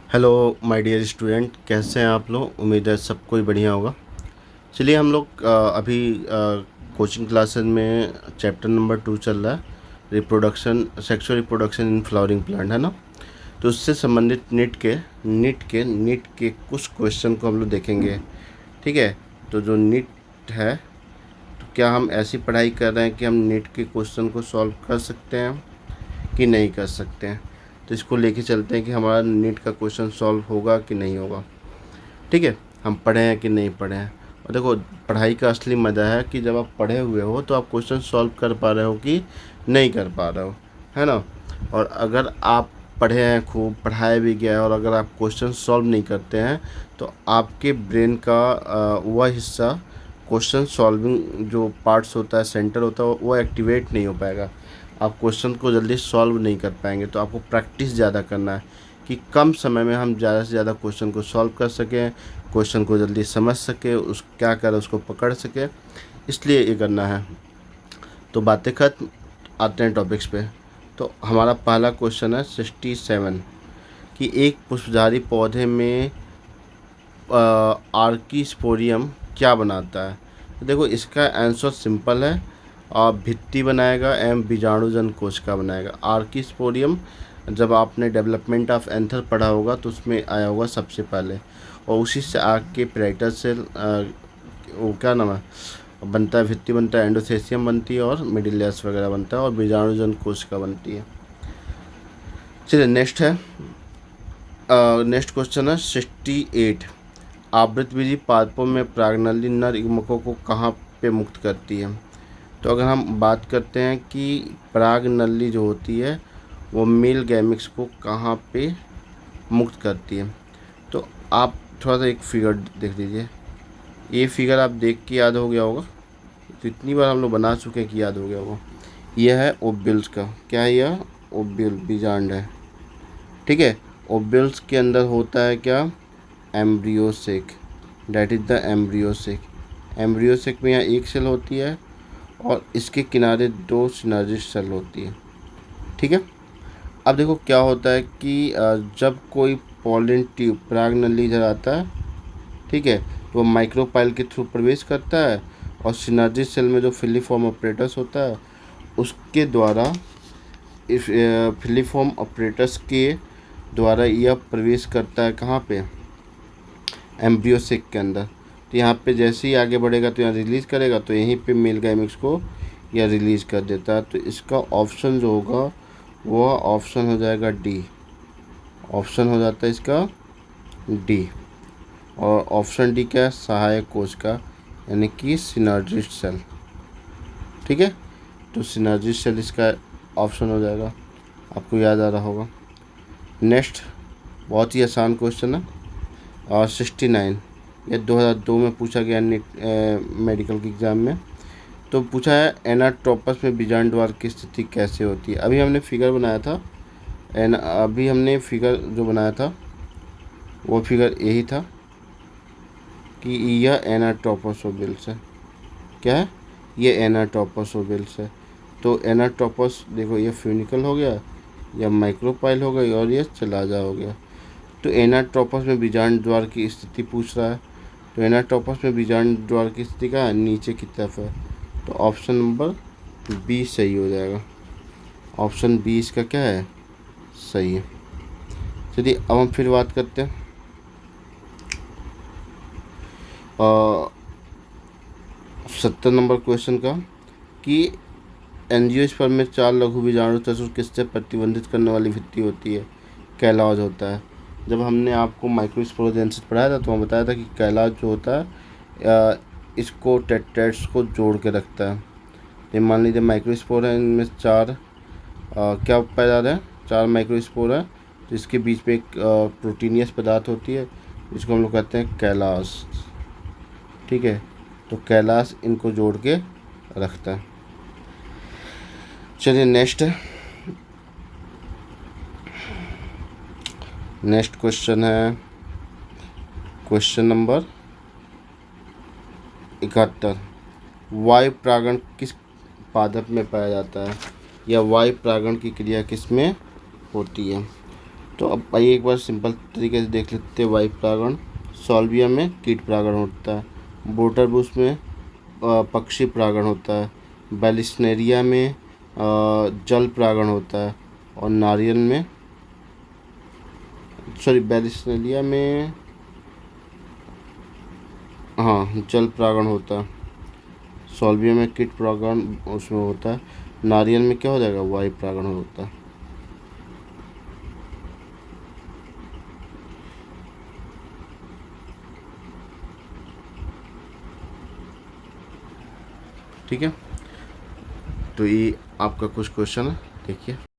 Hello my dear student, कैसे हैं आप लोग। उम्मीद है सब कोई बढ़िया होगा। चलिए हम लोग अभी कोचिंग क्लासेस में चैप्टर नंबर 2 चल रहा है, reproduction, sexual reproduction in flowering plant, है ना। तो उससे संबंधित नीट के कुछ क्वेश्चन को हम लोग देखेंगे। ठीक है। तो जो नीट है, तो क्या हम ऐसी पढ़ाई कर रहे हैं कि हम नीट के क्वेश्चन को सॉल्व कर सकते हैं कि नहीं कर सकते हैं। तो इसको लेके चलते हैं कि हमारा नीट का क्वेश्चन सॉल्व होगा कि नहीं होगा। ठीक है। हम पढ़े हैं कि नहीं पढ़े हैं। और देखो, पढ़ाई का असली मज़ा है कि जब आप पढ़े हुए हो तो आप क्वेश्चन सॉल्व कर पा रहे हो कि नहीं कर पा रहे हो, है ना। और अगर आप पढ़े हैं, खूब पढ़ाया भी गया है, और अगर आप क्वेश्चन सॉल्व नहीं करते हैं तो आपके ब्रेन का वह हिस्सा, क्वेश्चन सॉल्विंग जो पार्ट्स होता है, सेंटर होता है, वो एक्टिवेट नहीं हो पाएगा। आप क्वेश्चन को जल्दी सॉल्व नहीं कर पाएंगे। तो आपको प्रैक्टिस ज़्यादा करना है कि कम समय में हम ज़्यादा से ज़्यादा क्वेश्चन को सॉल्व कर सकें, क्वेश्चन को जल्दी समझ सके, उस क्या करें उसको पकड़ सके, इसलिए ये करना है। तो बातें खत्म, आते हैं टॉपिक्स पे। तो हमारा पहला क्वेश्चन है 67 कि एक पुष्पधारी पौधे में आर्कीस्पोरियम क्या बनाता है। तो देखो, इसका आंसर सिंपल है, भित्ति बनाएगा एवं बीजाणुजन कोशिका बनाएगा। आर्कीस्पोरियम जब आपने डेवलपमेंट ऑफ एंथर पढ़ा होगा तो उसमें आया होगा सबसे पहले, और उसी से आके पेराइटल सेल, वो क्या नाम है, बनता है, भित्ति बनता है, एंडोथेसियम बनती है और मिडिलियस वगैरह बनता है, और बीजाणुजन कोशिका बनती है। चलिए नेक्स्ट क्वेश्चन है 68। आवृतबीजी पादपों में परागनली नर युग्मकों को कहाँ पे मुक्त करती है। तो अगर हम बात करते हैं कि परागनली जो होती है वो मेल गैमिक्स को कहाँ पे मुक्त करती है, तो आप थोड़ा सा एक फिगर देख लीजिए। ये फिगर आप देख के याद हो गया होगा, तो इतनी बार हम लोग बना चुके हैं कि याद हो गया होगा। यह है ओब्यूल्स का, क्या है यह, ओब्यूल बीजांड है। ठीक है। ओब्यूल्स के अंदर होता है क्या, embryo sac, that is the embryo sac. Embryo sac में यहाँ एक सेल होती है और इसके किनारे दो सिनर्जिस्ट सेल होती है। ठीक है। अब देखो क्या होता है कि जब कोई पॉलिन ट्यूब परागनली इधर आता है, ठीक है, तो वो माइक्रोपाइल के थ्रू प्रवेश करता है और सिनर्जिस्ट सेल में जो फिलीफॉर्म ऑपरेटस होता है उसके द्वारा, इस फिलीफॉर्म ऑपरेटस के द्वारा यह प्रवेश करता है कहाँ पे, एम्ब्रियोसेक के अंदर। तो यहाँ पे जैसे ही आगे बढ़ेगा तो यहाँ रिलीज़ करेगा, तो यहीं पे मेल गैमिक्स को यह रिलीज़ कर देता है। तो इसका ऑप्शन जो होगा वह ऑप्शन हो जाएगा डी। ऑप्शन हो जाता है इसका डी। और ऑप्शन डी क्या है, सहायक कोशिका, यानी कि सिनर्जिस्ट सेल। ठीक है। तो सिनर्जिस्ट सेल इसका ऑप्शन हो जाएगा, आपको याद आ रहा होगा। नेक्स्ट बहुत ही आसान क्वेश्चन है, और 69, ये 2002 में पूछा गया मेडिकल के एग्ज़ाम में। तो पूछा है एनाट्रोपस में बीजांड द्वार की स्थिति कैसे होती है। अभी हमने फिगर बनाया था, अभी हमने फिगर जो बनाया था वो फिगर यही था कि यह एनाट्रोपस ओबिल्स है। क्या है, ये एनाट्रोपस ओबिल्स है। तो एनाट्रोपस देखो, ये फ्यूनिकल हो गया, या माइक्रोपाइल हो गई, और ये चलाजा हो गया। तो एनाट्रोपस में बीजांड द्वार की स्थिति पूछ रहा है। तो एनाट्रोपस में बीजांड द्वार की स्थिति का नीचे की तरफ है। तो ऑप्शन नंबर बी सही हो जाएगा। ऑप्शन बी इसका क्या है, सही है। चलिए अब हम फिर बात करते हैं 70 नंबर क्वेश्चन का कि एंजियोस्पर्म में 4 लघु बीजाणु तत्व किससे प्रतिबंधित करने वाली भित्ति होती है। कैलॉज होता है। जब हमने आपको माइक्रोस्पोरोजेंसिस पढ़ाया था तो हम बताया था कि कैलॉज जो होता है इसको टेट्राइड्स को जोड़ के रखता है। ये मान लीजिए माइक्रोस्पोर है, इनमें 4 क्या पैदा है, 4 माइक्रोस्पोर है, तो इसके बीच में एक प्रोटीनियस पदार्थ होती है जिसको हम लोग कहते हैं कैलास। ठीक है। तो कैलास इनको जोड़ के रखता है। चलिए नेक्स्ट क्वेश्चन है क्वेश्चन नंबर 71। वायु परागण किस पादप में पाया जाता है, या वायु परागण की क्रिया किस में होती है। तो अब आइए एक बार सिंपल तरीके से देख लेते हैं वायु परागण। सॉल्विया में कीट परागण होता है, वोटरबुश में पक्षी परागण होता है, बैलिस्नेरिया में जल परागण होता है, और नारियल में बैलिस्नेरिया में हाँ जल परागण होता है, सॉल्विया में कीट परागण उसमें होता है, नारियल में क्या हो जाएगा, वायु परागण होता है। ठीक है, तो ये आपका कुछ क्वेश्चन है, देखिए।